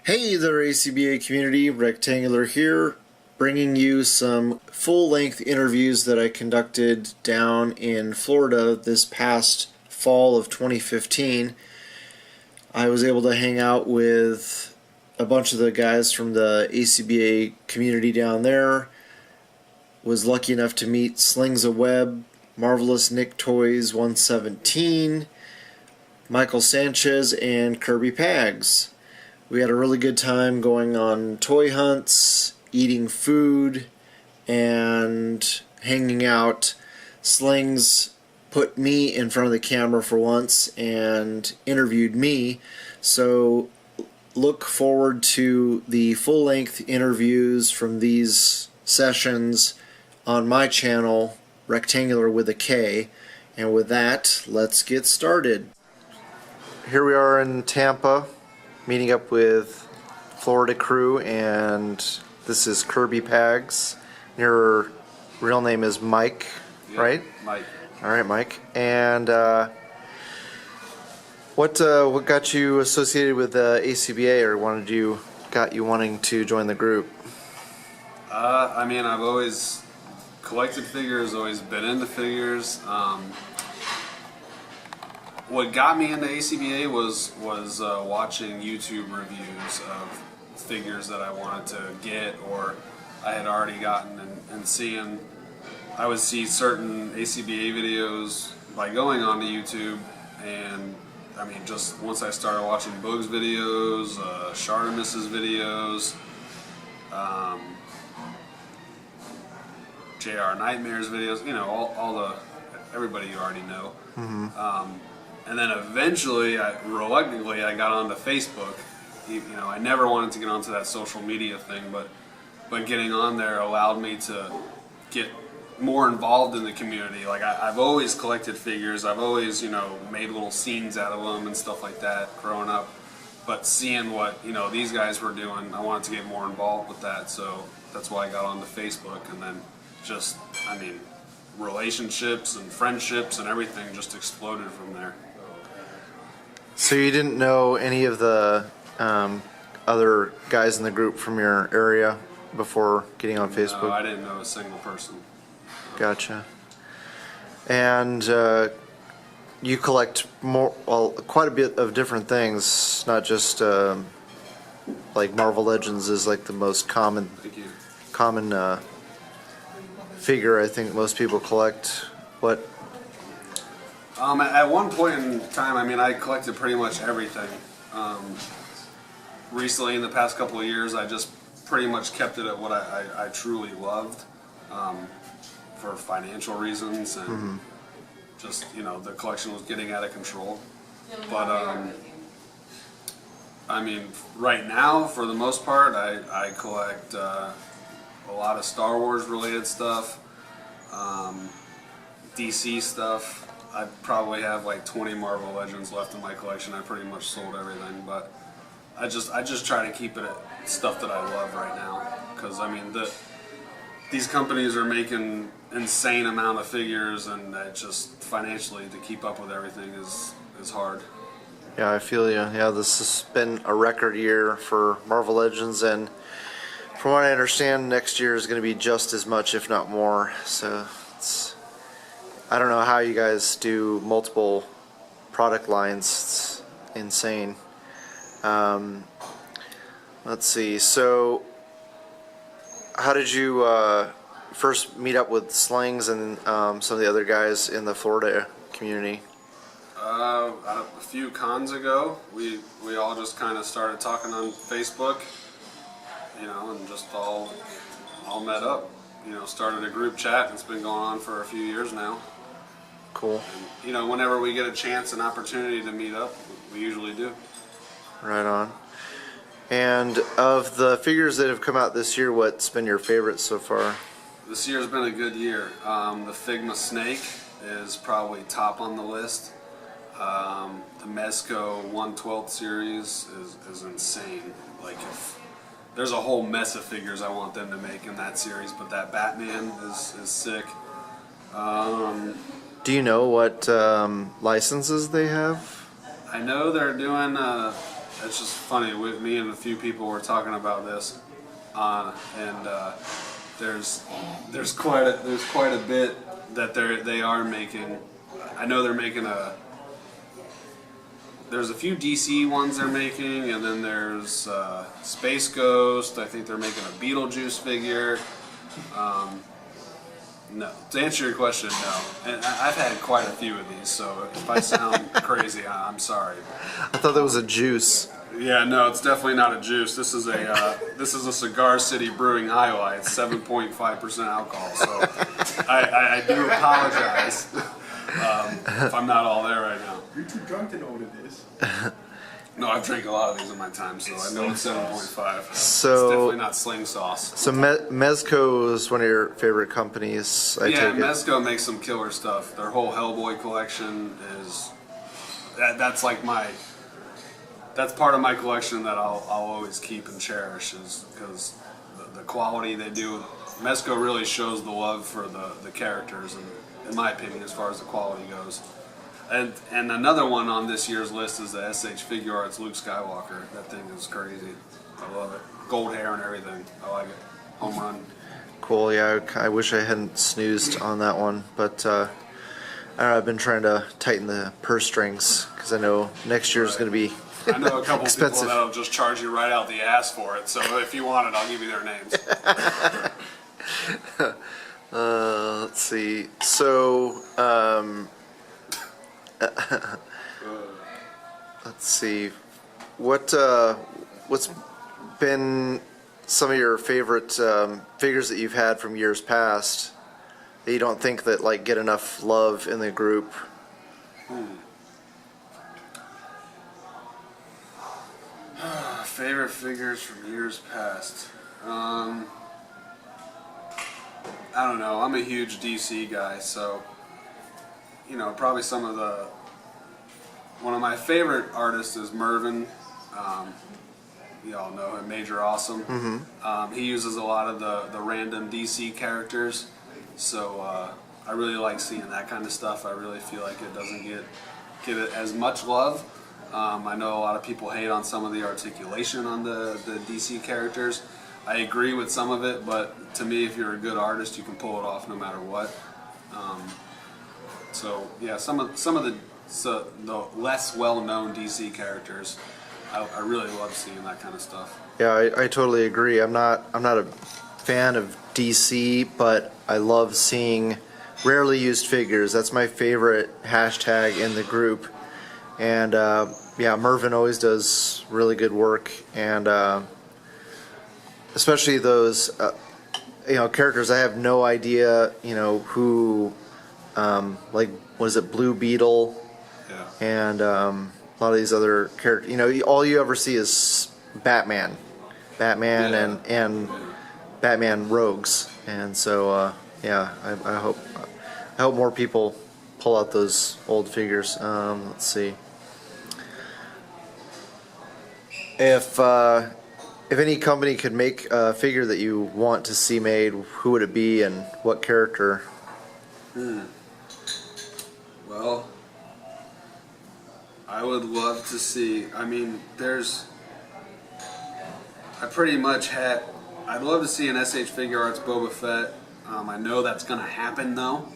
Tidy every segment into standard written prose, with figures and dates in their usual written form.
Hey there, A.C.B.A community, Rektangular here, bringing you some full-length interviews that I conducted down in Florida this past fall of 2015. I was able to hang out with a bunch of the guys from the A.C.B.A community down there, was lucky enough to meet Slings a Web, Marvelous Nick Toys 117, Michael Sanchez, and Kirby Pags. We had a really good time going on toy hunts, eating food, and hanging out. Slings put me in front of the camera for once and interviewed me. So look forward to the full-length interviews from these sessions on my channel, Rektangular with a K. And with that, let's get started. Here we are in Tampa, meeting up with Florida crew, and this is Kirby Pags. Your real name is Mike, right? Mike. All right, Mike. And what got you associated with A.C.B.A, or got you wanting to join the group? I mean, I've always collected figures, always been into figures. What got me into A.C.B.A was watching YouTube reviews of figures that I wanted to get or I had already gotten, and seeing, I would see certain A.C.B.A videos by going onto YouTube, and I mean, just once I started watching Boog's videos, Shartimus's videos, J.R. Nightmare's videos, you know, all the, everybody you already know. Mm-hmm. And then eventually, reluctantly, I got onto Facebook. You know, I never wanted to get onto that social media thing, but getting on there allowed me to get more involved in the community. Like, I've always collected figures. I've always, you know, made little scenes out of them and stuff like that growing up. But seeing what, you know, these guys were doing, I wanted to get more involved with that. So that's why I got onto Facebook, and then just, I mean, relationships and friendships and everything just exploded from there. So you didn't know any of the other guys in the group from your area before getting on Facebook? No, I didn't know a single person. Gotcha. And you collect quite a bit of different things, not just like Marvel Legends is like the most common figure I think most people collect. What? At one point in time, I mean, I collected pretty much everything. Recently, in the past couple of years, I just pretty much kept it at what I truly loved, for financial reasons, and just, you know, the collection was getting out of control. But I mean, right now, for the most part, I collect a lot of Star Wars related stuff, DC stuff. I probably have like 20 Marvel Legends left in my collection. I pretty much sold everything, but I just try to keep it at stuff that I love right now, because I mean, these companies are making insane amount of figures, and it just financially to keep up with everything is hard. Yeah, I feel you. Yeah, this has been a record year for Marvel Legends, and from what I understand, next year is going to be just as much, if not more. So I don't know how you guys do multiple product lines. It's insane. Let's see. So, how did you first meet up with Slings and some of the other guys in the Florida community? A few cons ago, we all just kind of started talking on Facebook, you know, and just all met up. You know, started a group chat, and it's been going on for a few years now. Cool. And, you know, whenever we get a chance, an opportunity to meet up, we usually do. Right on. And of the figures that have come out this year, what's been your favorite so far? This year's been a good year. The Figma Snake is probably top on the list. The Mezco 1/12 series is insane. Like, if there's a whole mess of figures I want them to make in that series, but that Batman is sick. Do you know what licenses they have? I know they're doing it's just funny. Me and a few people were talking about this, and there's quite a bit that they are making. I know they're making there's a few DC ones they're making, and then there's Space Ghost. I think they're making a Beetlejuice figure. No, to answer your question, no. And I've had quite a few of these, so if I sound crazy, I'm sorry. I thought that was a juice. Yeah, no, it's definitely not a juice. This is a Cigar City Brewing Highlight, 7.5% alcohol. So I do apologize if I'm not all there right now. You're too drunk to know what it is. No, I've drank a lot of these in my time, so I know it's 7.5. So it's definitely not Sling sauce. So Mezco is one of your favorite companies, I take it? Mezco makes some killer stuff. Their whole Hellboy collection is that's like that's part of my collection that I'll always keep and cherish, is because the quality they do. Mezco really shows the love for the characters, and in my opinion, as far as the quality goes. And another one on this year's list is the SH Figure Arts Luke Skywalker. That thing is crazy. I love it. Gold hair and everything. I like it. Home run. Cool. Yeah, I wish I hadn't snoozed on that one, but I don't know, I've been trying to tighten the purse strings because I know next year's going to be I know a couple expensive. people that'll just charge you right out the ass for it. So if you want it, I'll give you their names. Let's see. So, let's see. What's been some of your favorite figures that you've had from years past that you don't think that like get enough love in the group? Favorite figures from years past. I don't know. I'm a huge DC guy, so probably one of my favorite artists is Mervyn. You all know him, Major Awesome. Mm-hmm. He uses a lot of the random DC characters, so I really like seeing that kind of stuff. I really feel like it doesn't get it as much love. I know a lot of people hate on some of the articulation on the DC characters. I agree with some of it, but to me, if you're a good artist, you can pull it off no matter what. So yeah, some of the less well-known DC characters, I really love seeing that kind of stuff. Yeah, I totally agree. I'm not a fan of DC, but I love seeing rarely used figures. That's my favorite hashtag in the group. And yeah, Mervyn always does really good work, and especially those characters. I have no idea who, like, was it Blue Beetle? Yeah. And a lot of these other characters. All you ever see is Batman Yeah. and Batman rogues, and so yeah, I hope more people pull out those old figures. Let's see. If any company could make a figure that you want to see made, who would it be and what character? Well, I would love to see. I mean, I'd love to see an SH Figure Arts Boba Fett. I know that's going to happen though.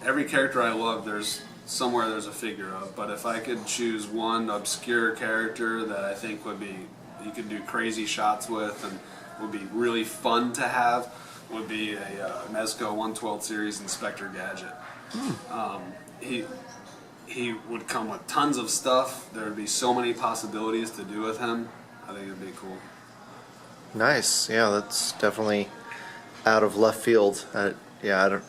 Every character I love, there's a figure of. But if I could choose one obscure character that I think you could do crazy shots with and would be really fun to have, would be a Mezco 112 series Inspector Gadget. He would come with tons of stuff. There would be so many possibilities to do with him. I think it'd be cool. Nice. Yeah, that's definitely out of left field. Yeah,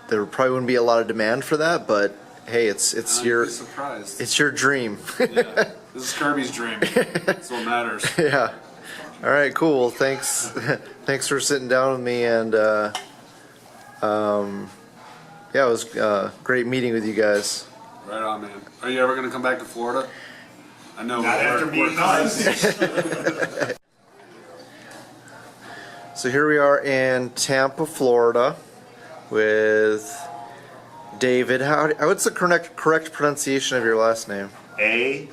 there probably wouldn't be a lot of demand for that, but hey, it's your dream. Yeah, this is Kirby's dream. That's what matters. Yeah. All right. Cool. Well, thanks. Thanks for sitting down with me, and yeah, it was great meeting with you guys. Right on, man. Are you ever going to come back to Florida? I know. Not after being nice. So here we are in Tampa, Florida, with David. What's the correct pronunciation of your last name? A,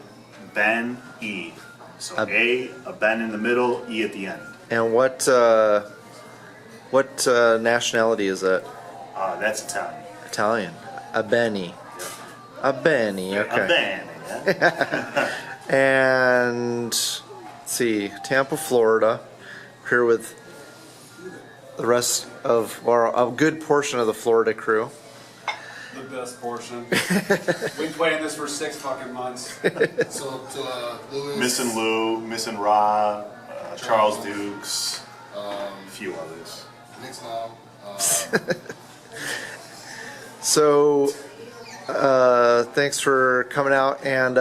Ben, E. So a Ben in the middle, E at the end. And what nationality is that? That's Italian. Italian. A Benny. A Benny. Okay. A Ben, yeah. And let's see, Tampa, Florida. Here with the rest of, or a good portion of the Florida crew. The best portion. We've been playing this for 6 fucking months. So Louis, Missing Lou, Missing Rob, Charles Dukes, a few others. Nick's mom. So, thanks for coming out and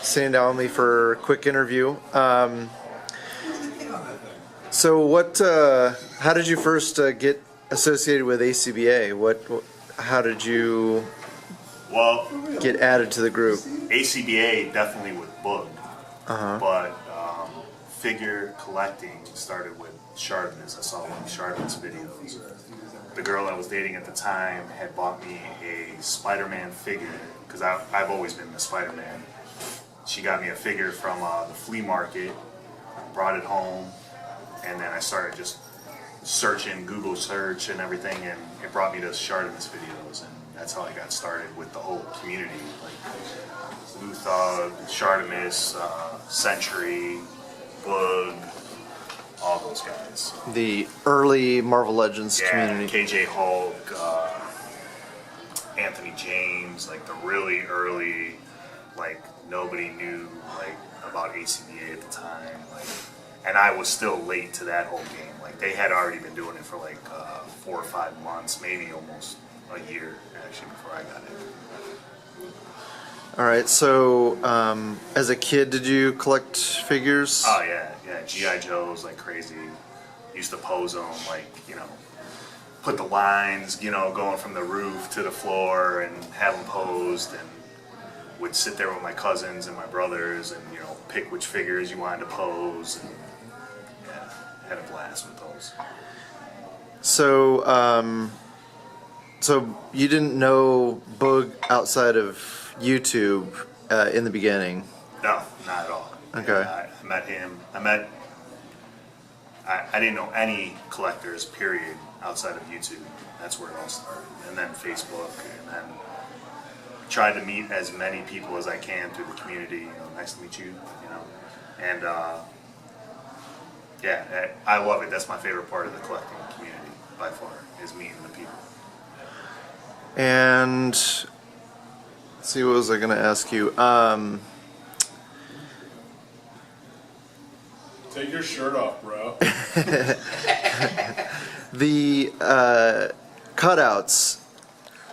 sitting down with me for a quick interview. So, how did you first get associated with A.C.B.A? How did you get added to the group? A.C.B.A. definitely with Bug, Uh-huh. but figure collecting started with Shardman's. I saw one of Shardman's videos. The girl I was dating at the time had bought me a Spider-Man figure, because I've always been the Spider-Man. She got me a figure from the flea market, brought it home, and then I started just searching, Google search and everything, and it brought me to Shardman's videos, and that's how I got started with the whole community, like Blue Thug, Shardamus, Century, Bug, all those guys. The early Marvel Legends community. KJ Hulk, Anthony James, like the really early, like nobody knew like about A.C.B.A. at the time, like, and I was still late to that whole game. Like they had already been doing it for like 4 or 5 months, maybe almost a year actually before I got it. All right. So, as a kid, did you collect figures? Oh yeah, G.I. Joes like crazy. Used to pose them, like, you know, put the lines, you know, going from the roof to the floor and have them posed, and would sit there with my cousins and my brothers and, you know, pick which figures you wanted to pose, and yeah, had a blast with those. So, so you didn't know Boog outside of YouTube in the beginning? No, not at all. Okay. I met him. I didn't know any collectors, period, outside of YouTube. That's where it all started. And then Facebook, and then tried to meet as many people as I can through the community. You know, nice to meet you, you know. And yeah, I love it. That's my favorite part of the collecting community by far, is meeting the people. And let's see, what was I going to ask you? Take your shirt off, bro. The cutouts.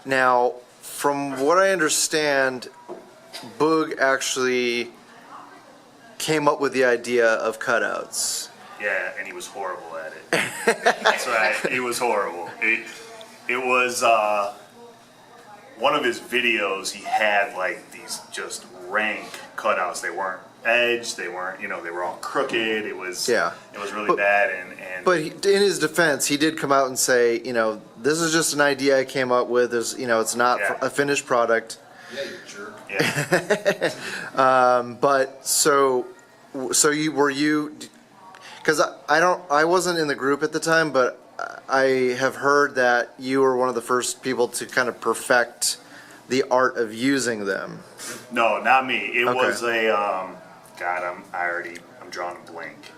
Now, from what I understand, Boog actually came up with the idea of cutouts. Yeah, and he was horrible at it. That's right, he was horrible. It was one of his videos. He had like these just rank cutouts. They weren't edged. They weren't, you know, they were all crooked. It was really bad. And But in his defense, he did come out and say, you know, this is just an idea I came up with. There's, you know, it's not a finished product. Yeah, you jerk. yeah. But so you, because I wasn't in the group at the time, but I have heard that you were one of the first people to kind of perfect the art of using them. No, not me. It Okay. was a God. I'm drawing a blank.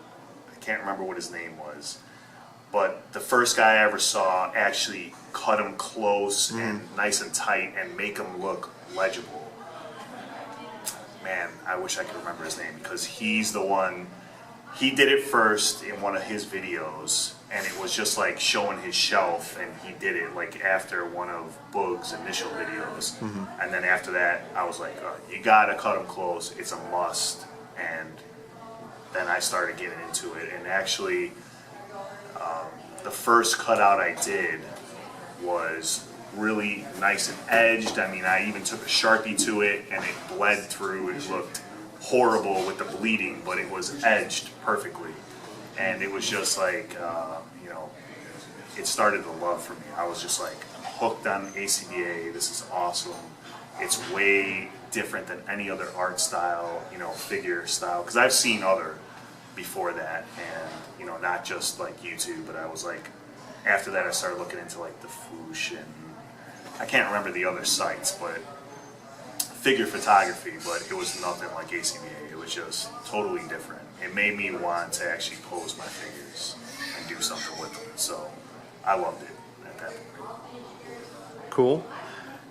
I can't remember what his name was. But the first guy I ever saw actually cut him close and nice and tight and make him look legible. Man, I wish I could remember his name, because he's the one. He did it first in one of his videos, and it was just like showing his shelf, and he did it like after one of Boog's initial videos. And then after that, I was like, you gotta cut him close. It's a must. And then I started getting into it, and actually, the first cutout I did was really nice and edged. I mean, I even took a Sharpie to it, and it bled through. It looked horrible with the bleeding, but it was edged perfectly. And it was just like, you know, it started the love for me. I was just like, hooked on A.C.B.A. This is awesome. It's way different than any other art style, you know, figure style. Because I've seen other before that, and you know, not just like YouTube, but I was like, after that I started looking into like the Foosh and I can't remember the other sites, but figure photography, but it was nothing like A.C.B.A. It was just totally different. It made me want to actually pose my figures and do something with them. So I loved it at that point. Cool.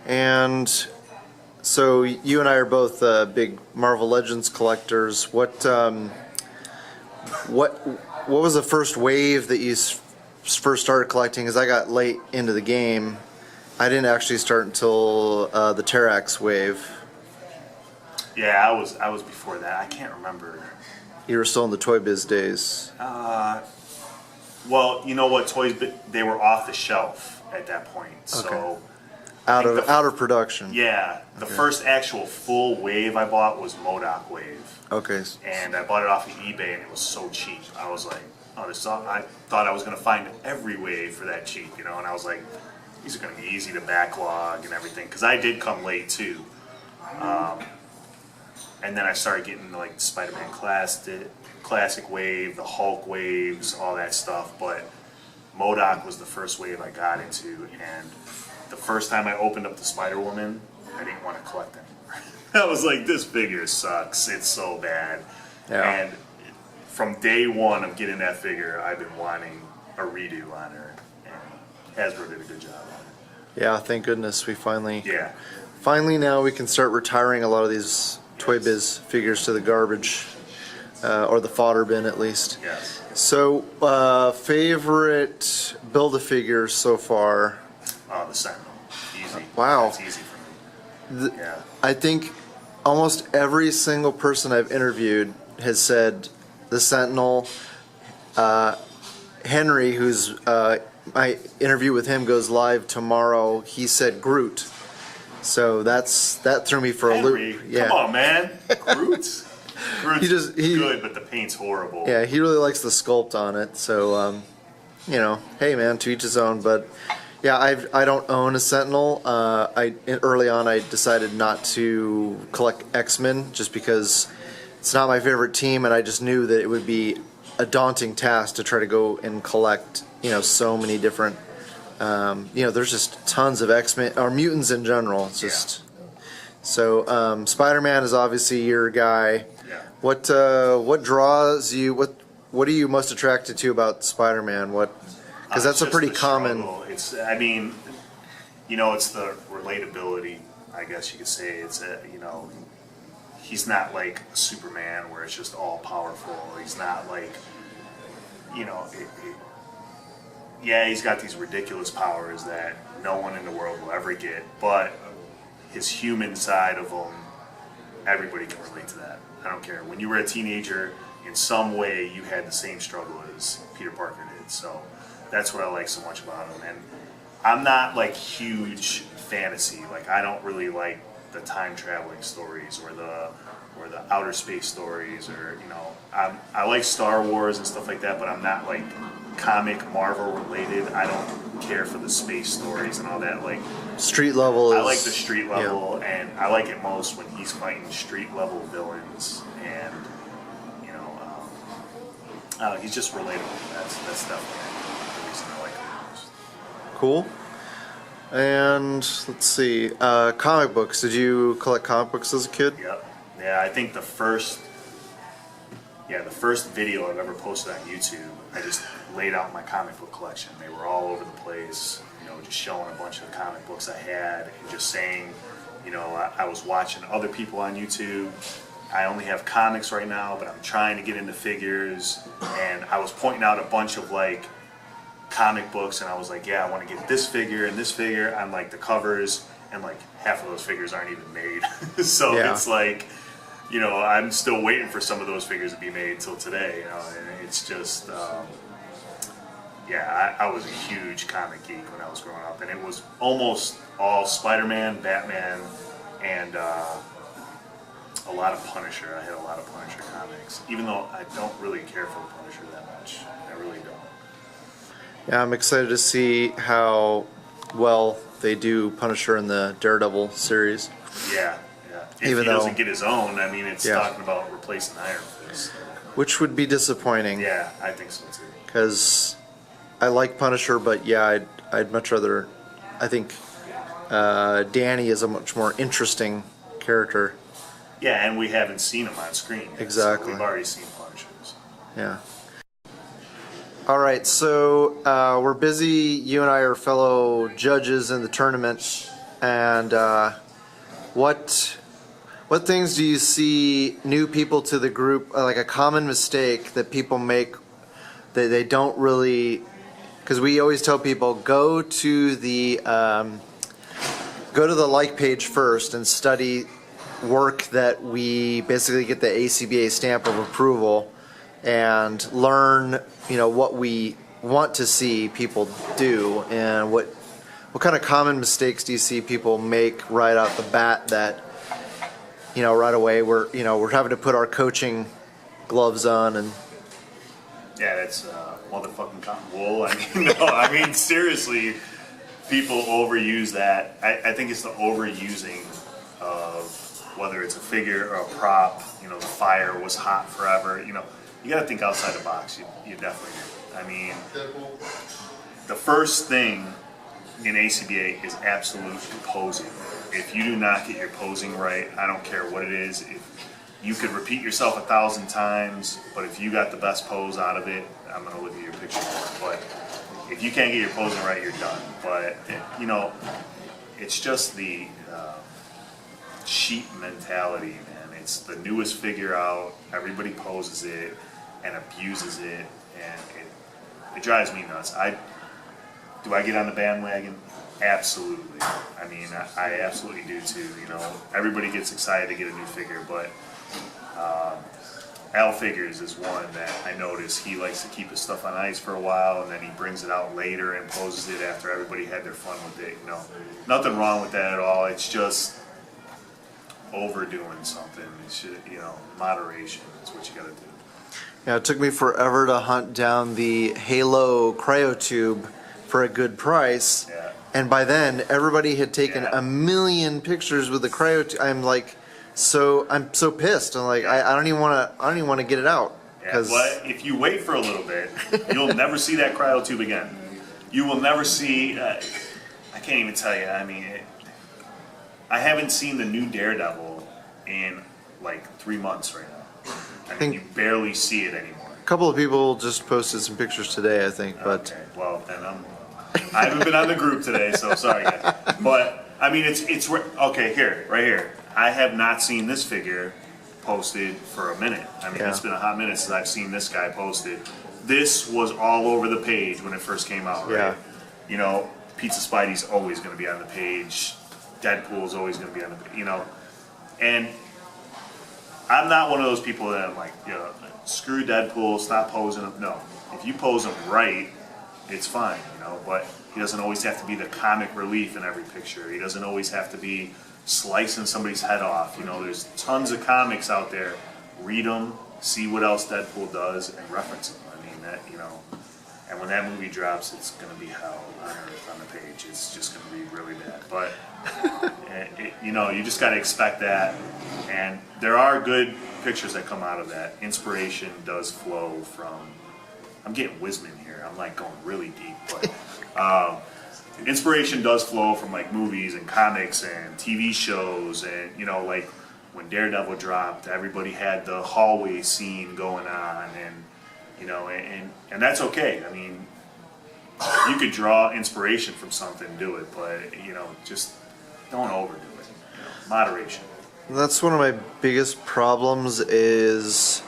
And so you and I are both big Marvel Legends collectors. What was the first wave that you first started collecting? Because I got late into the game. I didn't actually start until the Terrax wave. Yeah, I was before that. I can't remember. You were still in the Toy Biz days. Well, you know what, they were off the shelf at that point. So Okay. Out of production. yeah, the first actual full wave I bought was MODOK Wave. Okay. And I bought it off of eBay, and it was so cheap. I was like, oh, I thought I was going to find every wave for that cheap, you know, and I was like, these are going to be easy to backlog and everything, because I did come late too. And then I started getting like the Spider-Man Classic Wave, the Hulk waves, all that stuff, but MODOK was the first wave I got into, and the first time I opened up the Spider-Woman, I didn't want to collect anymore. I was like, this figure sucks, it's so bad. Yeah. And from day one of getting that figure, I've been wanting a redo on her, and Hasbro did a good job on it. Yeah, thank goodness we finally. Yeah. Finally, now we can start retiring a lot of these Toy Biz figures to the garbage, or the fodder bin at least. Yes. So, favorite Build-A-Figure so far? The Sentinel. Easy. Wow. That's easy for me. Yeah. I think almost every single person I've interviewed has said the Sentinel. Henry, who's my interview with him goes live tomorrow. He said Groot. So that threw me for a Henry, loop. Yeah. come on, man. Groot. Groot's He- good, but the paint's horrible. Yeah, he really likes the sculpt on it. So, you know, hey man, to each his own. But yeah, I don't own a Sentinel. Early on I decided not to collect X-Men just because it's not my favorite team, and I just knew that it would be a daunting task to try to go and collect, you know, so many different. You know, there's just tons of X-Men or mutants in general. It's just so. Spider-Man is obviously your guy. Yeah. What draws you? What are you most attracted to about Spider-Man? Because that's a Just pretty the common. struggle. I mean, you know, it's the relatability, I guess you could say. It's you know, he's not like Superman where it's just all powerful. He's not like, you know, yeah, he's got these ridiculous powers that no one in the world will ever get, but his human side of him, everybody can relate to that. I don't care. When you were a teenager, in some way you had the same struggle as Peter Parker did. So that's what I like so much about him. And I'm not like huge fantasy. Like I don't really like the time traveling stories or the outer space stories, or you know, I like Star Wars and stuff like that, but I'm not like comic Marvel related. I don't care for the space stories and all that. Like Street level is. I like the street level, and I like it most when he's fighting street level villains, and you know, he's just relatable. That's definitely the reason I like him most. Cool. And let's see, comic books. Did you collect comic books as a kid? Yep. Yeah, I think the first video I've ever posted on YouTube, I just laid out my comic book collection. They were all over the place, you know, just showing a bunch of the comic books I had and just saying, you know, I was watching other people on YouTube. I only have comics right now, but I'm trying to get into figures. And I was pointing out a bunch of like comic books, and I was like, yeah, I want to get this figure and this figure on like the covers, and like half of those figures aren't even made. So Yeah. It's like, you know, I'm still waiting for some of those figures to be made till today, you know, and it's just, I was a huge comic geek when I was growing up, and it was almost all Spider-Man, Batman, and a lot of Punisher. I had a lot of Punisher comics, even though I don't really care for the Punisher that much. I really don't. Yeah, I'm excited to see how well they do Punisher in the Daredevil series. Yeah. If Even he though- doesn't get his own, I mean, it's Yeah. talking about replacing Iron Fist. Which would be disappointing. Yeah, I think so too. Because I like Punisher, but yeah, I'd much rather. I think Danny is a much more interesting character. Yeah, and we haven't seen him on screen yet, Exactly. So we've already seen Punishers. Yeah. All right, so we're busy. You and I are fellow judges in the tournament, and what things do you see new people to the group, like a common mistake that people make that they don't really, because we always tell people go to the like page first and study work that we basically get the A.C.B.A. stamp of approval and learn, what we want to see people do, and what kind of common mistakes do you see people make right out the bat that right away we're having to put our coaching gloves on and Yeah, that's motherfucking cotton wool. I mean, seriously, people overuse that. I think it's the overusing of whether it's a figure or a prop. The fire was hot forever. You got to think outside the box. You definitely do. I mean, Deadpool. the first thing in A.C.B.A. is absolute posing. If you do not get your posing right, I don't care what it is. If you could repeat yourself 1,000 times, but if you got the best pose out of it, I'm going to look at your picture more. But if you can't get your posing right, you're done. But, it's just the sheep mentality, man. It's the newest figure out. Everybody poses it and abuses it, and it drives me nuts. Do I get on the bandwagon? Absolutely. I mean, I absolutely do too. Everybody gets excited to get a new figure, but Al Figures is one that I notice he likes to keep his stuff on ice for a while, and then he brings it out later and poses it after everybody had their fun with it. Nothing wrong with that at all. It's just overdoing something. It should, moderation is what you got to do. Yeah, it took me forever to hunt down the Halo cryotube for a good price. Yeah. And by then, everybody had taken Yeah. a million pictures with the cryotube. I'm so pissed. I'm like, I don't even want to get it out. Yeah, but if you wait for a little bit, you'll never see that cryotube again. You will never see. I can't even tell you. I mean, I haven't seen the new Daredevil in like 3 months right now. I mean, you barely see it anymore. A couple of people just posted some pictures today, I think, but Okay, well then I haven't been on the group today, so sorry guys. But I mean, it's okay right here. I have not seen this figure posted for a minute. I mean, Yeah. It's been a hot minute since I've seen this guy posted. This was all over the page when it first came out, right? Yeah. Pizza Spidey's always going to be on the page. Deadpool's always going to be on the page, And I'm not one of those people that I'm like, screw Deadpool, stop posing him. No, if you pose him right, it's fine, but he doesn't always have to be the comic relief in every picture. He doesn't always have to be slicing somebody's head off. There's tons of comics out there. Read them, see what else Deadpool does, and reference them. I mean, that, and when that movie drops, it's going to be hell on earth on the page. It's just going to be really bad. But, you just got to expect that. And there are good pictures that come out of that. Inspiration does flow from, I'm getting Wisman here. I'm like going really deep. But inspiration does flow from like movies and comics and TV shows. And, like when Daredevil dropped, everybody had the hallway scene going on. And, and that's okay. I mean, you could draw inspiration from something, do it, but just don't overdo it. Moderation. that's one of my biggest problems is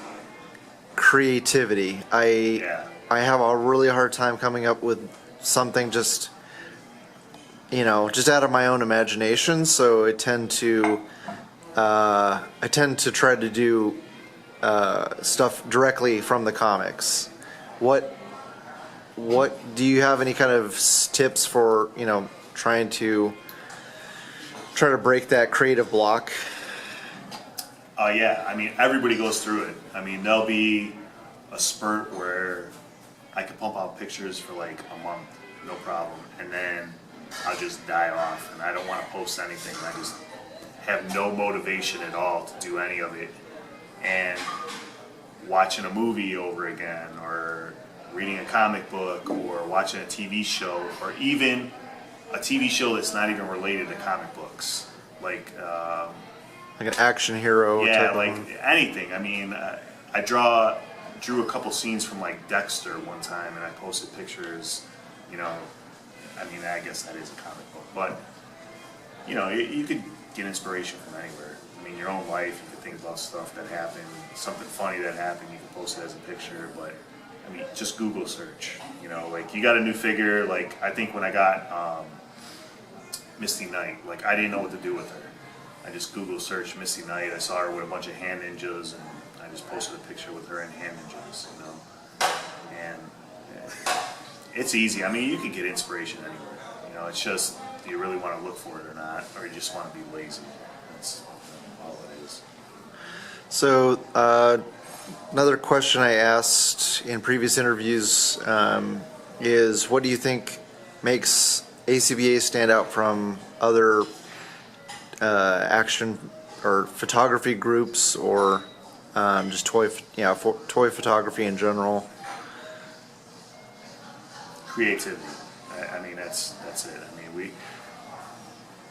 creativity. I have a really hard time coming up with something just out of my own imagination. So I tend to try to do stuff directly from the comics. What do you have any kind of tips for trying to break that creative block? Yeah, I mean, everybody goes through it. I mean, there'll be a spurt where I can pump out pictures for like a month, no problem. And then I'll just die off, and I don't want to post anything. I just have no motivation at all to do any of it. And watching a movie over again, or reading a comic book, or watching a TV show, or even a TV show that's not even related to comic books, like Like an action hero yeah, type like of one. anything. I mean, I drew a couple scenes from like Dexter one time, and I posted pictures. You know, I mean, I guess that is a comic book, but you know, you could get inspiration from anywhere. I mean, your own life, you could think about stuff that happened, something funny that happened, you can post it as a picture, but I mean, just Google search, you know, like you got a new figure, like I think when I got Misty Knight, like I didn't know what to do with her. I just Google searched Misty Knight, I saw her with a bunch of hand ninjas, and I just posted a picture with her and hand ninjas, you know, and it's easy. I mean, you can get inspiration anywhere, you know, it's just, do you really want to look for it or not, or you just want to be lazy? That's all it is. So, another question I asked in previous interviews is, what do you think makes A.C.B.A. stand out from other action or photography groups, or just toy photography in general? Creativity. I mean, that's it. I mean,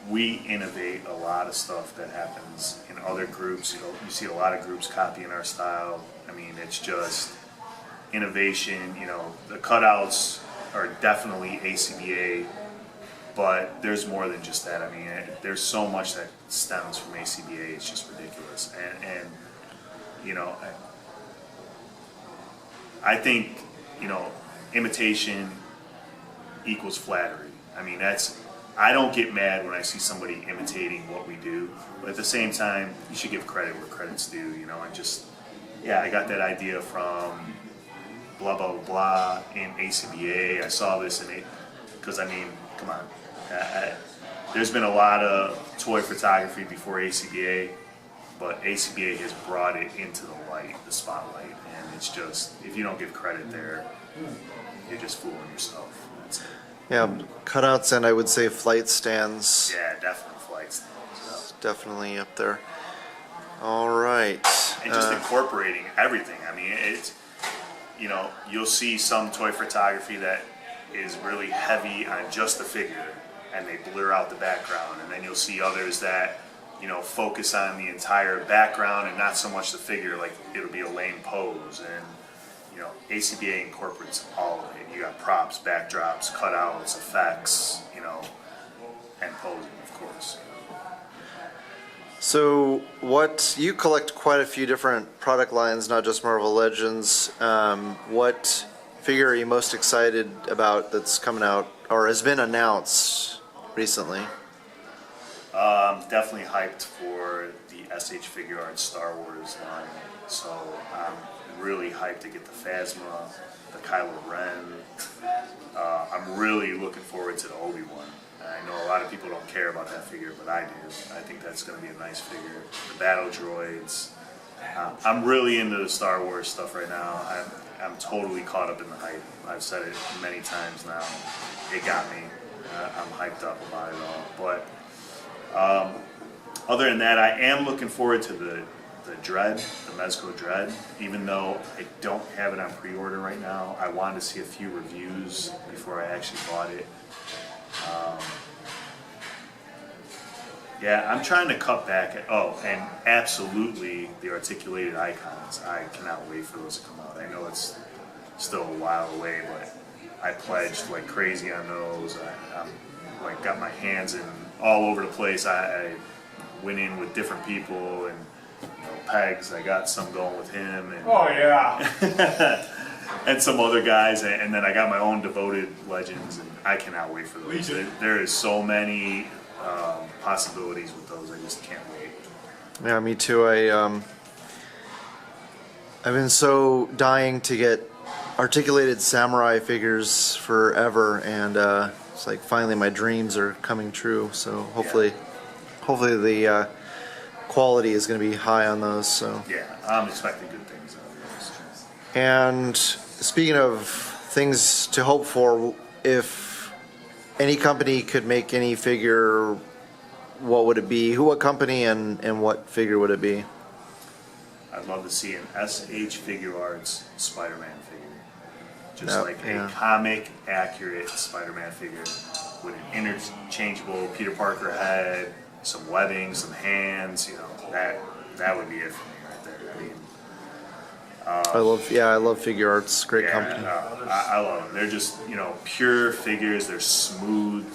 we innovate a lot of stuff that happens in other groups. You know, you see a lot of groups copying our style. I mean, it's just innovation. You know, the cutouts are definitely A.C.B.A., but there's more than just that. I mean, there's so much that stems from A.C.B.A. It's just ridiculous. And you know, I think, you know, imitation equals flattery. I mean, I don't get mad when I see somebody imitating what we do, but at the same time, you should give credit where credit's due, you know, and just, yeah, I got that idea from blah, blah, blah in A.C.B.A. I saw this in it, because I mean, come on. There's been a lot of toy photography before A.C.B.A., but A.C.B.A. has brought it into the light, the spotlight, and it's just, if you don't give credit there, you're just fooling yourself. That's it. Yeah, cutouts and I would say flight stands. Yeah, definitely flights. So. Definitely up there. All right. And just incorporating everything. I mean, it's, you know, you'll see some toy photography that is really heavy on just the figure, and they blur out the background. And then you'll see others that, you know, focus on the entire background and not so much the figure, like it'll be a lame pose. And, you know, A.C.B.A. incorporates all of it. You got props, backdrops, cutouts, effects, you know, and posing, of course. So, you collect quite a few different product lines, not just Marvel Legends. What figure are you most excited about that's coming out or has been announced recently? Definitely hyped for the SH Figure Arts Star Wars line. So I'm really hyped to get the Phasma, the Kylo Ren. I'm really looking forward to the Obi-Wan. I know a lot of people don't care about that figure, but I do. I think that's going to be a nice figure. The battle droids. I'm really into the Star Wars stuff right now. I'm totally caught up in the hype. I've said it many times now. It got me. I'm hyped up about it all. But other than that, I am looking forward to the Dread, the Mezco Dread. Even though I don't have it on pre-order right now, I wanted to see a few reviews before I actually bought it. Yeah, I'm trying to cut back. And absolutely the articulated icons. I cannot wait for those to come out. I know it's still a while away, but I pledged like crazy on those. I'm like got my hands in all over the place. I went in with different people, and you know, Pegs, I got some going with him, and Oh yeah. and some other guys, and then I got my own devoted legends, and I cannot wait for those. There is so many possibilities with those. I just can't wait. Yeah, me too. I've been so dying to get articulated samurai figures forever, and it's like finally my dreams are coming true. So hopefully the quality is going to be high on those. So Yeah, I'm expecting good things out of those. and speaking of things to hope for, if any company could make any figure, what would it be? What company and what figure would it be? I'd love to see an SH Figure Arts Spider-Man figure. Just Yep, like yeah. a comic accurate Spider-Man figure with an interchangeable Peter Parker head, some webbing, some hands, you know, that would be it for me right there. I mean, I love figure arts. Great yeah, company. I love them. They're just, you know, pure figures. They're smooth,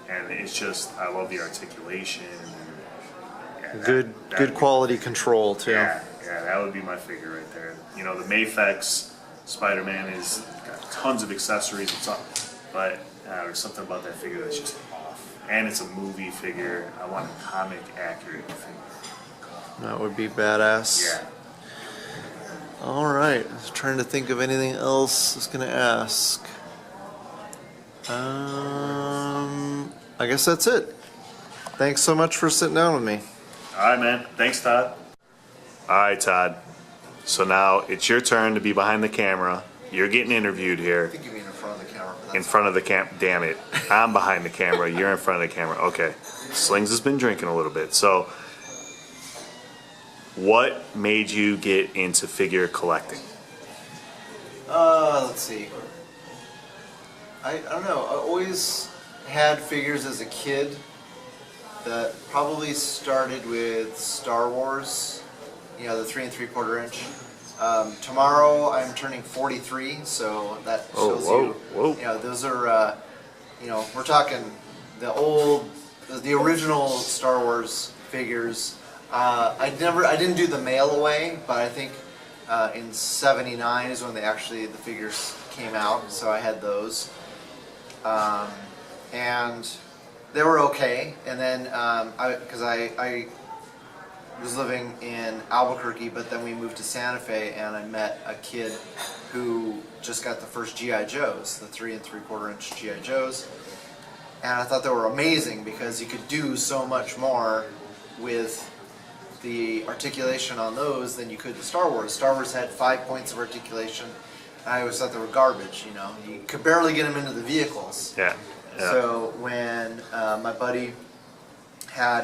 and it's just, I love the articulation. And, Good quality control too. Yeah, that would be my figure right there. You know, the Mafex Spider-Man is got tons of accessories and stuff, but there's something about that figure that's just off. And it's a movie figure. I want a comic accurate figure. That would be badass. Yeah. All right. I was trying to think of anything else I was gonna ask. I guess that's it. Thanks so much for sitting down with me. All right, man. Thanks, Todd. All right, Todd. So now it's your turn to be behind the camera. You're getting interviewed here. I think you mean in front of the camera. In front of the cam. Damn it. I'm behind the camera. You're in front of the camera. Okay. Slings has been drinking a little bit. So, what made you get into figure collecting? Let's see. I don't know. I always had figures as a kid that probably started with Star Wars, you know, the 3 3/4 inch. Tomorrow I'm turning 43, so that shows whoa. you know, those are, you know, we're talking the original Star Wars figures. I didn't do the mail away, but I think in '79 is when the figures came out, so I had those, and they were okay. And then because I was living in Albuquerque, but then we moved to Santa Fe, and I met a kid who just got the first G.I. Joes, the 3 3/4 inch G.I. Joes, and I thought they were amazing because you could do so much more with the articulation on those than you could in Star Wars. Star Wars had 5 points of articulation, and I always thought they were garbage. You know, you could barely get them into the vehicles. Yeah. So when my buddy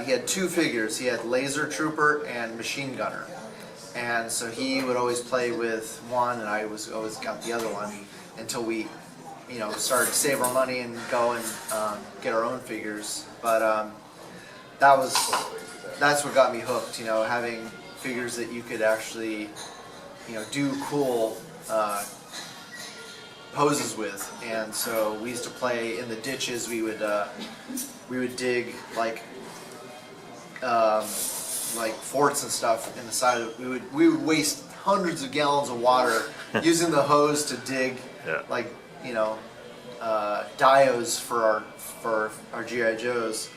he had two figures. He had Laser Trooper and Machine Gunner, and so he would always play with one, and I was always got the other one until we, you know, started to save our money and go and get our own figures. But that's what got me hooked. You know, having figures that you could actually, you know, do cool poses with. And so we used to play in the ditches. We would dig like forts and stuff in the side of. We would waste hundreds of gallons of water using the hose to dig like, you know, diodes for our G.I. Joes.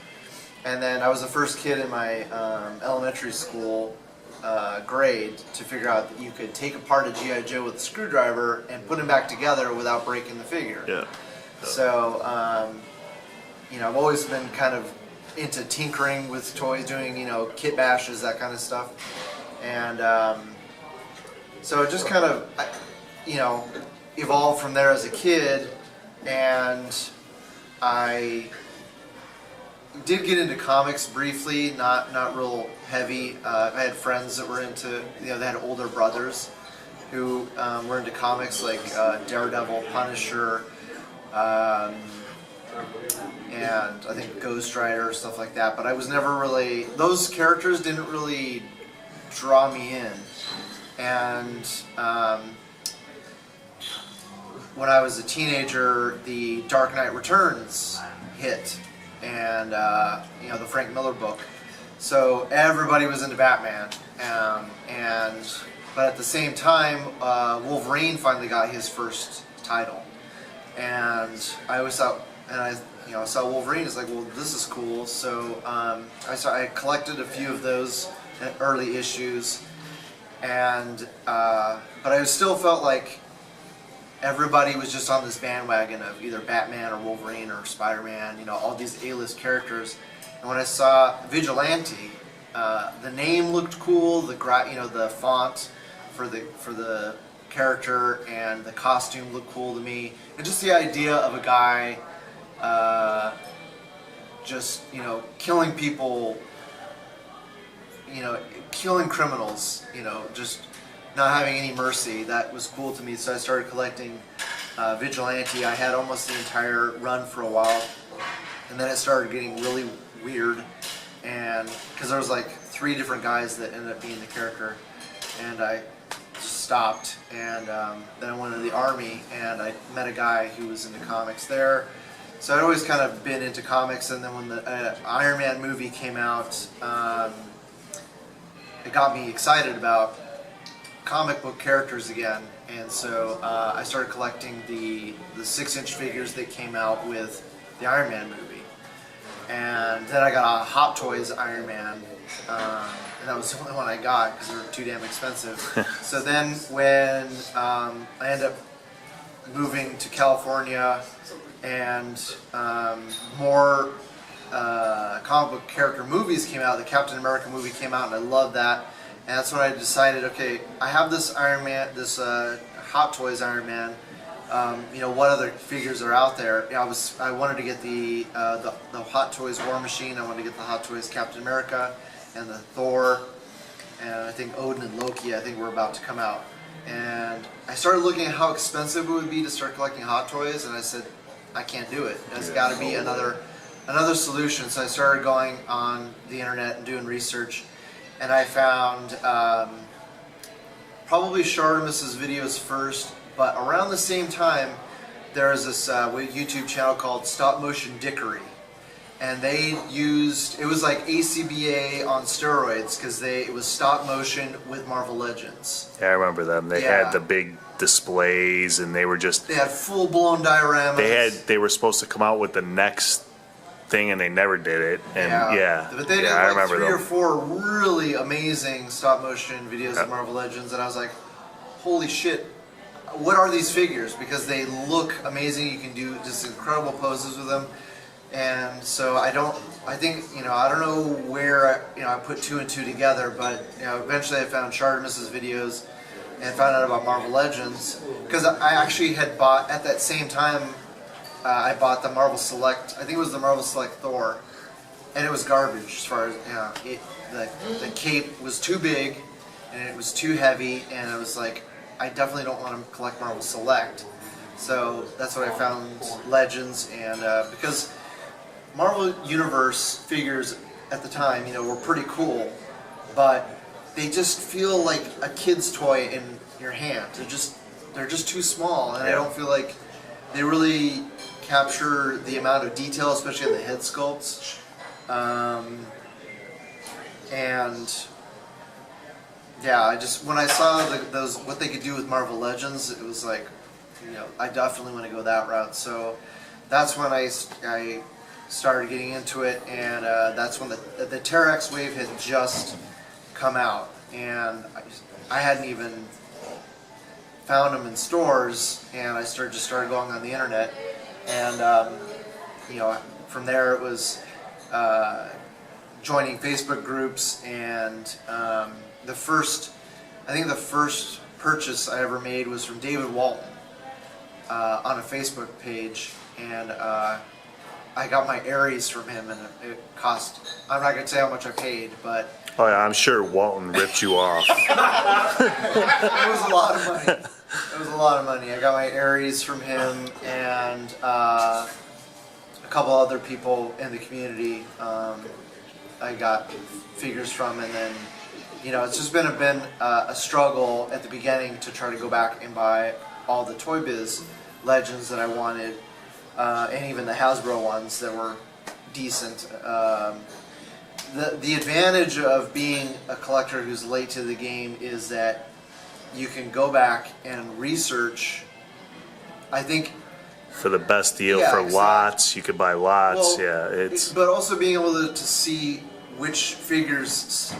And then I was the first kid in my elementary school grade to figure out that you could take apart a G.I. Joe with a screwdriver and put them back together without breaking the figure. Yeah. So, you know, I've always been kind of into tinkering with toys, doing, you know, kit bashes, that kind of stuff. And so it just kind of, you know, evolved from there as a kid. And I did get into comics briefly, not real heavy. I had friends that were into, you know, they had older brothers who were into comics like Daredevil, Punisher, and I think Ghost Rider, stuff like that. But I was never really, those characters didn't really draw me in. And when I was a teenager, the Dark Knight Returns hit, and you know, the Frank Miller book. So everybody was into Batman, but at the same time, Wolverine finally got his first title, and I always thought, and I saw Wolverine. It's like, well, this is cool. So I collected a few of those early issues, and but I still felt like everybody was just on this bandwagon of either Batman or Wolverine or Spider-Man, you know, all these A-list characters. And when I saw Vigilante, the name looked cool, the font for the character and the costume looked cool to me, and just the idea of a guy just, killing people, killing criminals, just not having any mercy. That was cool to me. So I started collecting Vigilante. I had almost the entire run for a while, and then it started getting really weird, and because there was like 3 different guys that ended up being the character, and I just stopped. And then I went into the army, and I met a guy who was into comics there. So I'd always kind of been into comics, and then when the Iron Man movie came out, it got me excited about comic book characters again, and so I started collecting the 6-inch figures that came out with the Iron Man movie. And then I got a Hot Toys Iron Man, and that was the only one I got because they were too damn expensive. So then when I ended up moving to California, and more comic book character movies came out. The Captain America movie came out, and I loved that. And that's when I decided, okay, I have this Iron Man, this Hot Toys Iron Man. What other figures are out there? I wanted to get the Hot Toys War Machine. I wanted to get the Hot Toys Captain America and the Thor, and I think Odin and Loki. I think were about to come out. And I started looking at how expensive it would be to start collecting Hot Toys, and I said, I can't do it. There's got to be another solution. So I started going on the internet and doing research, and I found probably Shartimus's videos first, but around the same time, there was this YouTube channel called Stop Motion Dickery, and they used, it was like A.C.B.A. on steroids, because it was stop motion with Marvel Legends. Yeah, I remember them. They had the big displays, and they were just... They had full-blown dioramas. They were supposed to come out with the next thing, and they never did it. And but they did I like remember 3 or them. 4 really amazing stop-motion videos of Marvel Legends, and I was like, holy shit, what are these figures? Because they look amazing. You can do just incredible poses with them. And so I don't know where I put 2 and 2 together, but eventually I found Shartimus's videos and found out about Marvel Legends, because I actually had bought at that same time. I bought the Marvel Select. I think it was the Marvel Select Thor, and it was garbage as far as the cape was too big and it was too heavy, and I was like, I definitely don't want to collect Marvel Select. So that's when I found Legends, and because Marvel Universe figures at the time, were pretty cool, but they just feel like a kid's toy in your hand. They're just too small, and I don't feel like they really capture the amount of detail, especially in the head sculpts. When I saw those what they could do with Marvel Legends, it was like, I definitely want to go that route. So that's when I started getting into it, and that's when the Terrex wave had just come out, and I hadn't even found them in stores, and I just started going on the internet, and from there it was joining Facebook groups, and the first purchase I ever made was from David Walton on a Facebook page, and I got my Ares from him, and it cost, I'm not going to say how much I paid, but... Oh yeah, I'm sure Walton ripped you off. It was a lot of money. It was a lot of money. I got my Ares from him, and a couple other people in the community I got figures from, and then, it's just been a struggle at the beginning to try to go back and buy all the Toy Biz Legends that I wanted, and even the Hasbro ones that were decent. The advantage of being a collector who's late to the game is that you can go back and research. I think for the best deal for exactly. lots, you could buy lots. Well, but also being able to see which figures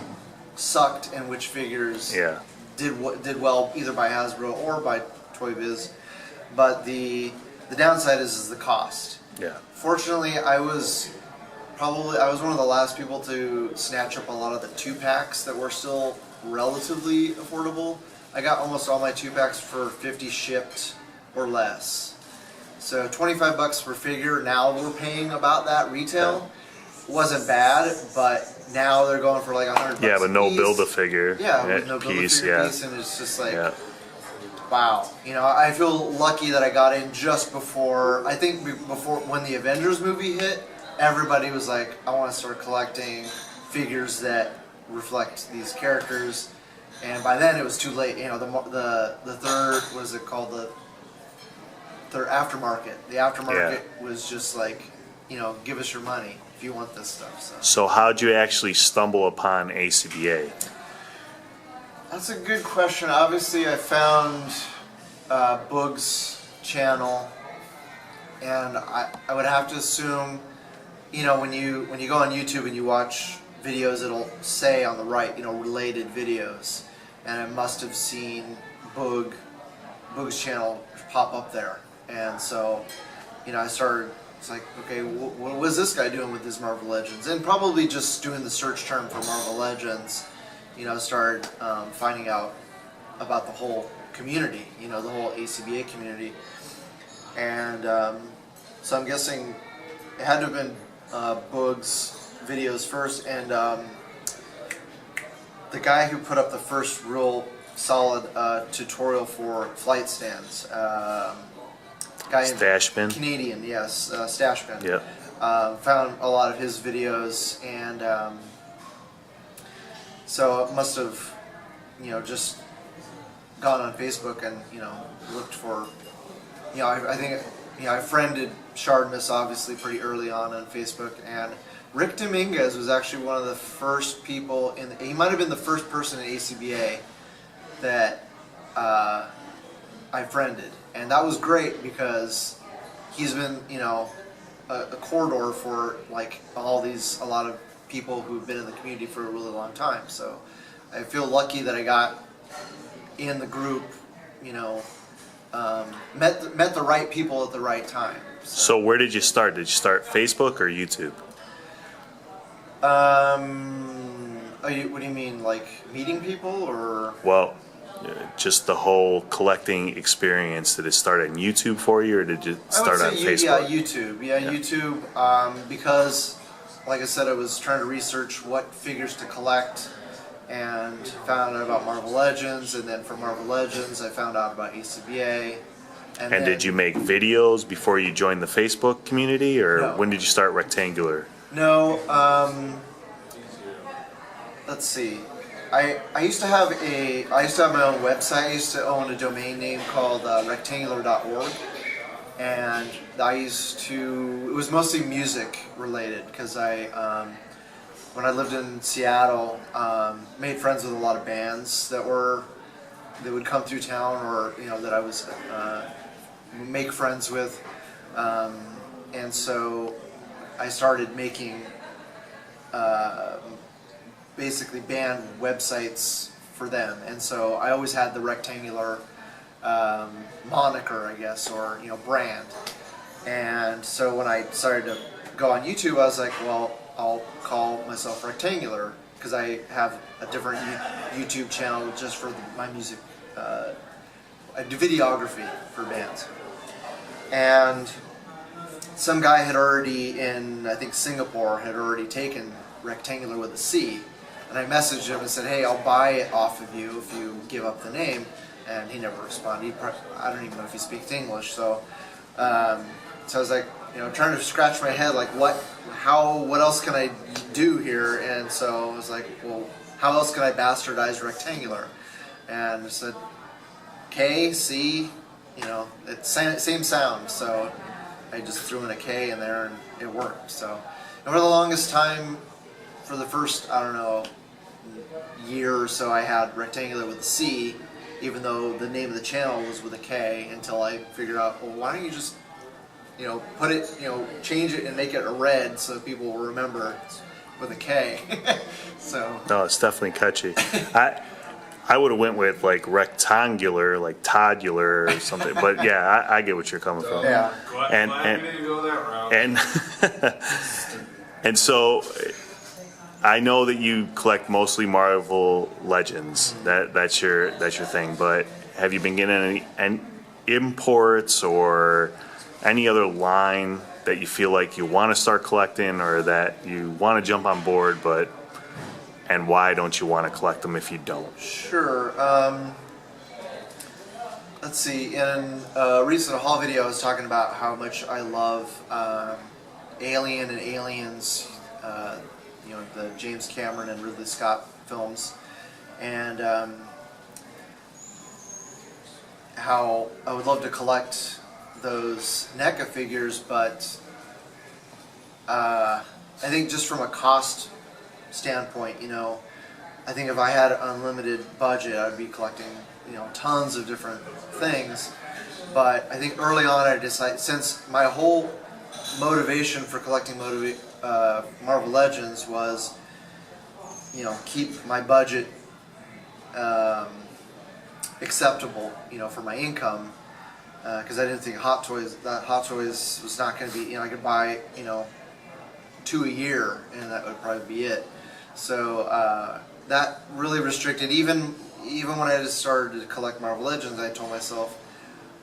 sucked and which figures did well either by Hasbro or by Toy Biz. But the downside is the cost. Yeah. Fortunately, I was one of the last people to snatch up a lot of the 2-packs that were still relatively affordable. I got almost all my 2-packs for $50 shipped or less. So $25 per figure. Now we're paying about that retail. Wasn't bad, but now they're going for like $100. Yeah, but no piece. Build-A-Figure. Yeah, with no piece. Build-A-Figure Yeah. piece, and it's just like, Yeah. wow. You know, I feel lucky that I got in just before. I think before when the Avengers movie hit, everybody was like, I want to start collecting figures that reflect these characters. And by then it was too late. You know, the third, what is it called, the third aftermarket. The aftermarket was just like, you know, give us your money if you want this stuff. So how'd you actually stumble upon A.C.B.A? That's a good question. Obviously, I found Boog's channel, and I would have to assume, you know, when you go on YouTube and you watch videos, it'll say on the right, you know, related videos, and I must have seen Boog's channel pop up there, and so, you know, I started. It's like, okay, what was this guy doing with his Marvel Legends? And probably just doing the search term for Marvel Legends, you know, started finding out about the whole community, you know, the whole A.C.B.A. community. And so I'm guessing it had to have been Boog's videos first, and the guy who put up the first real solid tutorial for flight stands. Guy Stash bin? Canadian, yes, Stash bin. Yeah. Found a lot of his videos, and so it must have, you know, just gone on Facebook and, you know, looked for, you know, I think, you know, I friended Shardmus obviously pretty early on Facebook, and Rick Dominguez was actually one of the first people he might have been the first person in A.C.B.A. that I friended. And that was great because he's been, you know, a corridor for like a lot of people who've been in the community for a really long time. So I feel lucky that I got in the group, you know, met the right people at the right time. So where did you start? Did you start Facebook or YouTube? What do you mean, like meeting people or? Well, just the whole collecting experience. Did it start on YouTube for you, or did you start on Facebook? Yeah, YouTube. Yeah, YouTube. Because, like I said, I was trying to research what figures to collect, and found out about Marvel Legends, and then from Marvel Legends, I found out about A.C.B.A. And then, did you make videos before you joined the Facebook community, or No. when did you start Rektangular? No. Let's see. I used to have my own website. I used to own a domain name called Rektangular.org, and it was mostly music related because when I lived in Seattle, made friends with a lot of bands that would come through town, or you know that I was make friends with, and so I started making basically band websites for them, and so I always had the Rektangular moniker, I guess, or you know, brand. And so when I started to go on YouTube, I was like, well, I'll call myself Rektangular because I have a different YouTube channel just for my music. I do videography for bands, and some guy had already in, I think, Singapore had already taken Rektangular with a C. And I messaged him and said, hey, I'll buy it off of you if you give up the name. And he never responded. I don't even know if he speaks English. So I was like, you know, trying to scratch my head, like, what else can I do here? And so I was like, well, how else can I bastardize Rektangular? And I said, K, C, you know, it's same sound. So I just threw in a K in there and it worked. So and for the longest time, for the first, I don't know, year or so, I had Rektangular with a C, even though the name of the channel was with a K, until I figured out, well, why don't you just, you know, put it, you know, change it and make it a red so people will remember with a K. So. No, it's definitely catchy. I would have went with like rectangular, like todular or something. But yeah, I get what you're coming from. Yeah. Glad we didn't go that route. And so I know that you collect mostly Marvel Legends. That's your thing. But have you been getting any imports or any other line that you feel like you want to start collecting or that you want to jump on board, and why don't you want to collect them if you don't? Sure. Let's see. In a recent haul video, I was talking about how much I love Alien and Aliens, the James Cameron and Ridley Scott films, and how I would love to collect those NECA figures, but I think just from a cost standpoint, I think if I had an unlimited budget, I'd be collecting, tons of different things. But I think early on, I decided, since my whole motivation for collecting Marvel Legends was, keep my budget acceptable, for my income, because I didn't think Hot Toys was not going to be, I could buy, 2 a year, and that would probably be it. So that really restricted. Even when I just started to collect Marvel Legends, I told myself,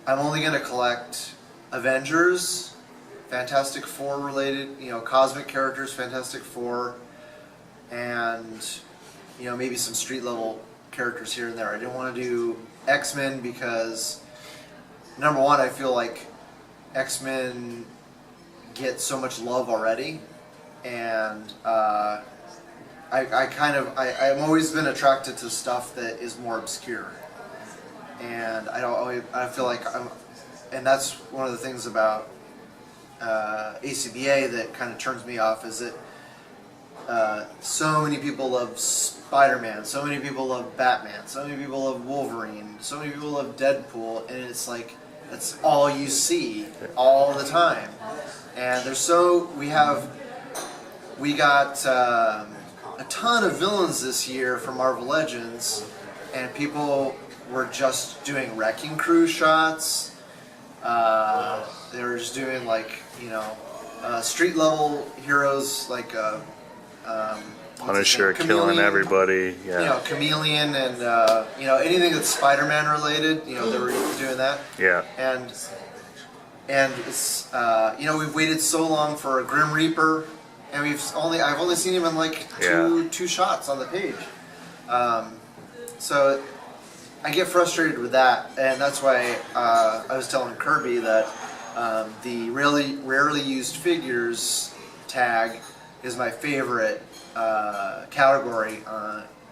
I'm only going to collect Avengers, Fantastic Four related, cosmic characters, Fantastic Four, and maybe some street level characters here and there. I didn't want to do X-Men because, number one, I feel like X-Men get so much love already, and I've always been attracted to stuff that is more obscure, and I feel like and that's one of the things about A.C.B.A. that kind of turns me off, is that so many people love Spider-Man, so many people love Batman, so many people love Wolverine, so many people love Deadpool, and it's like that's all you see all the time. And we got a ton of villains this year for Marvel Legends, and people were just doing Wrecking Crew shots. They were just doing street level heroes like Punisher killing everybody. Yeah. Chameleon and anything that's Spider-Man related. They were doing that. Yeah. And it's we've waited so long for a Grim Reaper, and I've only seen him in two shots on the page. So I get frustrated with that, and that's why I was telling Kirby that the rarely used figures tag is my favorite category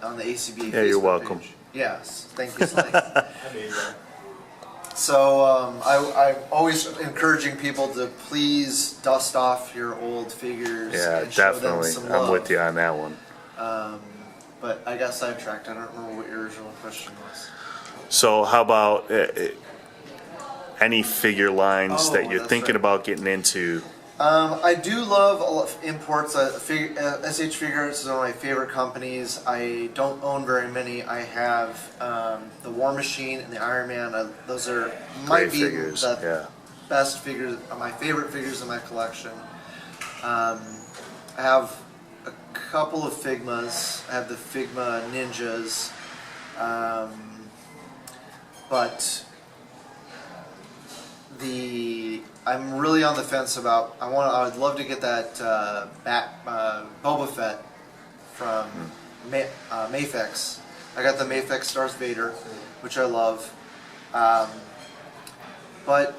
on the A.C.B.A. Yeah, you're welcome. Page. Yes, thank you, Slings. So I'm always encouraging people to please dust off your old figures. Yeah, and show definitely. them some love. I'm with you on that one. But I got sidetracked. I don't remember what your original question was. So how about any figure lines that you're thinking right. about getting into? I do love a lot of imports. SH Figures is one of my favorite companies. I don't own very many. I have the War Machine and the Iron Man. Those are might be figures. the best figures, my favorite figures in my collection. I have a couple of Figmas. I have the Figma Ninjas, but I'm really on the fence about. I would love to get that Boba Fett from Mafex. I got the Mafex Darth Vader, which I love, but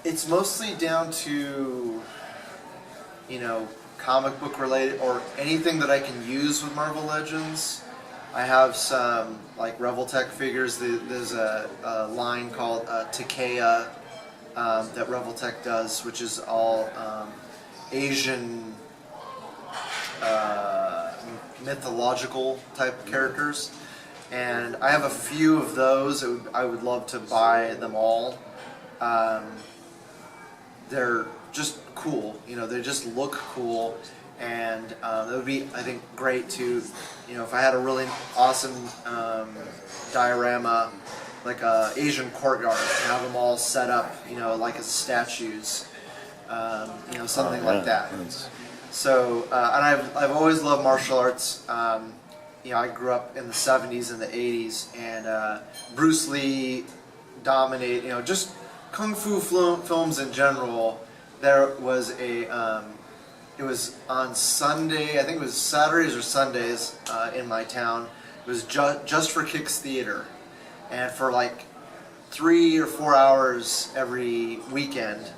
it's mostly down to comic book related or anything that I can use with Marvel Legends. I have some Revoltech figures. There's a line called Takea that Revoltech does, which is all Asian mythological type characters, and I have a few of those. I would love to buy them all. They're just cool, they just look cool, and that would be, I think, great to, if I had a really awesome diorama, like a Asian courtyard, and have them all set up, like as statues, something like that. So, and I've always loved martial arts. I grew up in the 70s and the 80s, and Bruce Lee dominated, just kung fu films in general, there was a it was on Sunday, I think it was Saturdays or Sundays in my town. It was just for Kicks Theater, and for like 3 or 4 hours every weekend,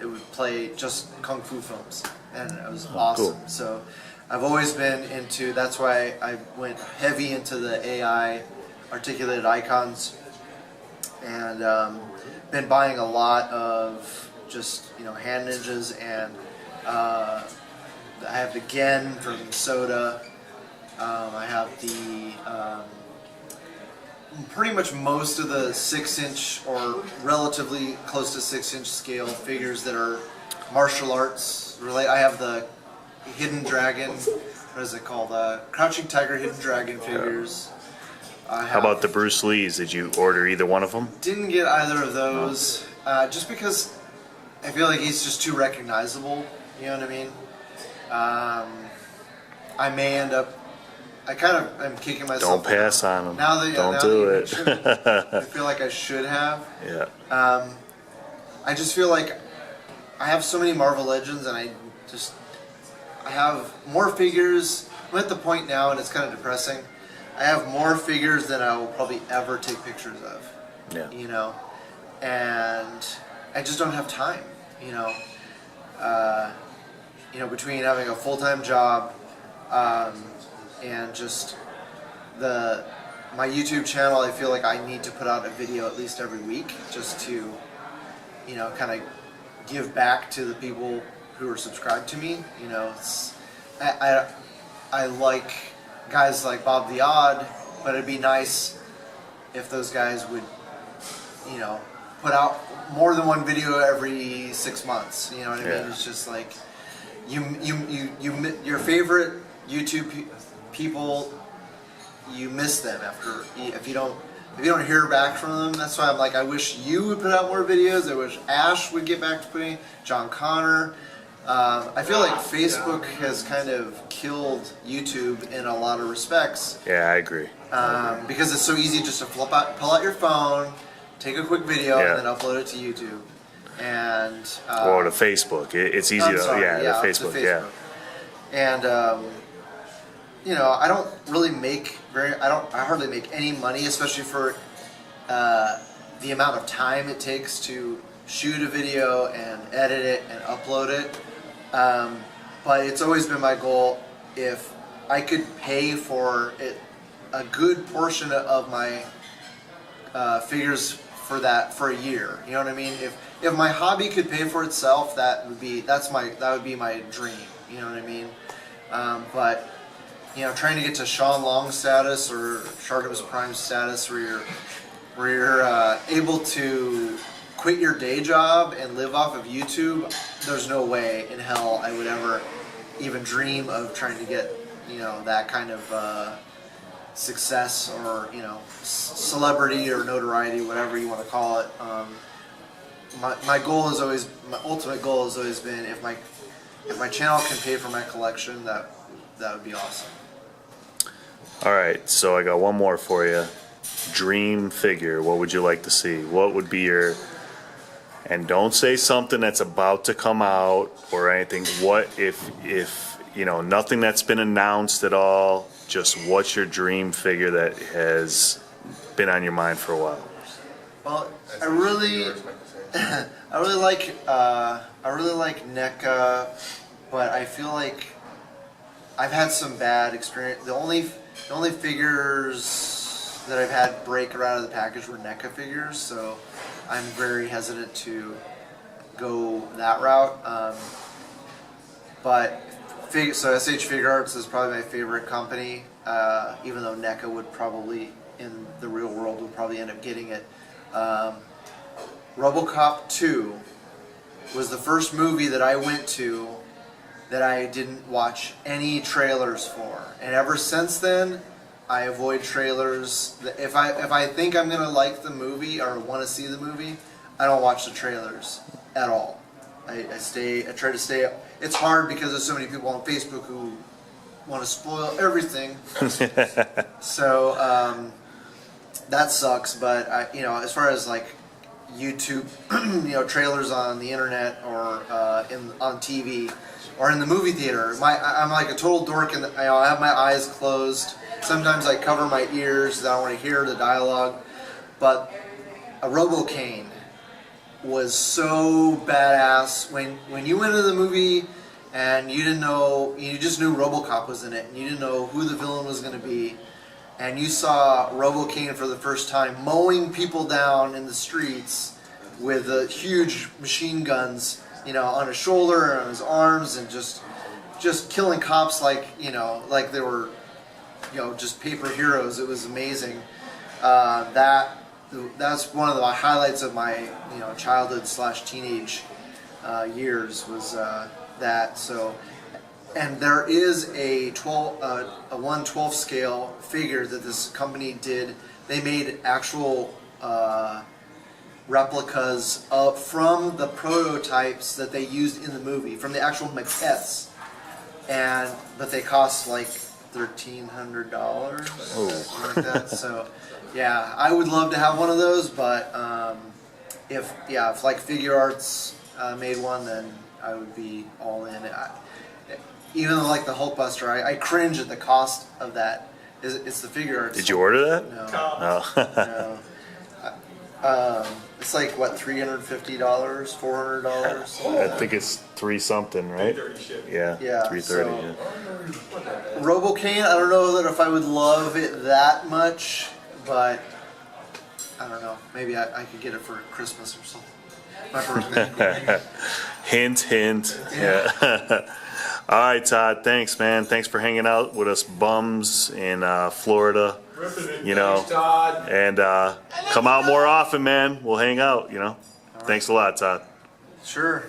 it would play just kung fu films, and it was awesome. Cool. So I've always been into. That's why I went heavy into the AI articulated icons, and been buying a lot of just hand ninjas, and I have the Gen from Soda. I have the pretty much most of the 6-inch or relatively close to 6-inch scale figures that are martial arts related. I have the Hidden Dragon. What is it called? Crouching Tiger, Hidden Dragon figures. How about the Bruce Lees? Did you order either one of them? Didn't get either of those, just because I feel like he's just too recognizable. You know what I mean? I may end up. I kind of am kicking myself. Don't pass on them. Now that Don't do it. I feel like I should have. Yeah. I just feel like I have so many Marvel Legends, and I have more figures. I'm at the point now, and it's kind of depressing. I have more figures than I will probably ever take pictures of. Yeah. And I just don't have time. Between having a full-time job and just my YouTube channel, I feel like I need to put out a video at least every week just to, kind of give back to the people who are subscribed to me. I like guys like Bob the Odd, but it'd be nice if those guys would, put out more than one video every 6 months. You know what I mean? It's just like your favorite YouTube people, you miss them after if you don't hear back from them. That's why I'm like, I wish you would put out more videos. I wish Ash would get back to putting, John Connor. I feel like Facebook has kind of killed YouTube in a lot of respects. Yeah, I agree. Because it's so easy just to pull out your phone, take a quick video, and then upload it to YouTube. And or to Facebook. It's easy to Facebook. Yeah. And I don't really make I hardly make any money, especially for the amount of time it takes to shoot a video and edit it and upload it. But it's always been my goal, if I could pay for it, a good portion of my figures for a year. You know what I mean? If my hobby could pay for itself, that would be my dream. You know what I mean? But trying to get to Sean Long status or Sharkus Prime status, where you're able to quit your day job and live off of YouTube, there's no way in hell I would ever even dream of trying to get that kind of success or celebrity or notoriety, whatever you want to call it. My ultimate goal has always been, if my channel can pay for my collection, that would be awesome. All right, so I got one more for you. Dream figure. What would you like to see? What would be your... And don't say something that's about to come out or anything. What if nothing that's been announced at all? Just what's your dream figure that has been on your mind for a while? Well, I really like NECA, but I feel like I've had some bad experience. The only figures that I've had break out of the package were NECA figures, so I'm very hesitant to go that route. So SH Figure Arts is probably my favorite company, even though NECA would probably, in the real world, would probably end up getting it. RoboCop 2 was the first movie that I went to that I didn't watch any trailers for, and ever since then I avoid trailers. If I think I'm gonna like the movie or want to see the movie, I don't watch the trailers at all. I try to stay. It's hard because there's so many people on Facebook who want to spoil everything. So that sucks. But as far as like YouTube, trailers on the internet or on TV or in the movie theater. I'm like a total dork, and I have my eyes closed. Sometimes I cover my ears because I don't want to hear the dialogue. But a Robocane was so badass when you went to the movie and you didn't know, you just knew RoboCop was in it, and you didn't know who the villain was going to be, and you saw Robocane for the first time mowing people down in the streets with huge machine guns, on his shoulder and on his arms, and just killing cops like they were, just paper heroes. It was amazing. That's one of the highlights of my childhood / teenage years was that. So, and there is a 1/12 scale figure that this company did. They made actual replicas from the prototypes that they used in the movie, from the actual maquettes, but they cost like $1,300, something like that. So, yeah, I would love to have one of those, but if like Figure Arts made one, then I would be all in. Even like the Hulkbuster, I cringe at the cost of that. It's the Figure Arts. Did you order that? No. No. It's like what, $350, $400. I think it's 3 something, right? Yeah. Yeah, 330. so- Yeah. Robocane, I don't know that if I would love it that much, but I don't know. Maybe I could get it for Christmas or something. My birthday. Hint, hint. Yeah. All right, Todd. Thanks, man. Thanks for hanging out with us bums in Florida. Todd. And come out more often, man. We'll hang out. Thanks a lot, Todd. Sure.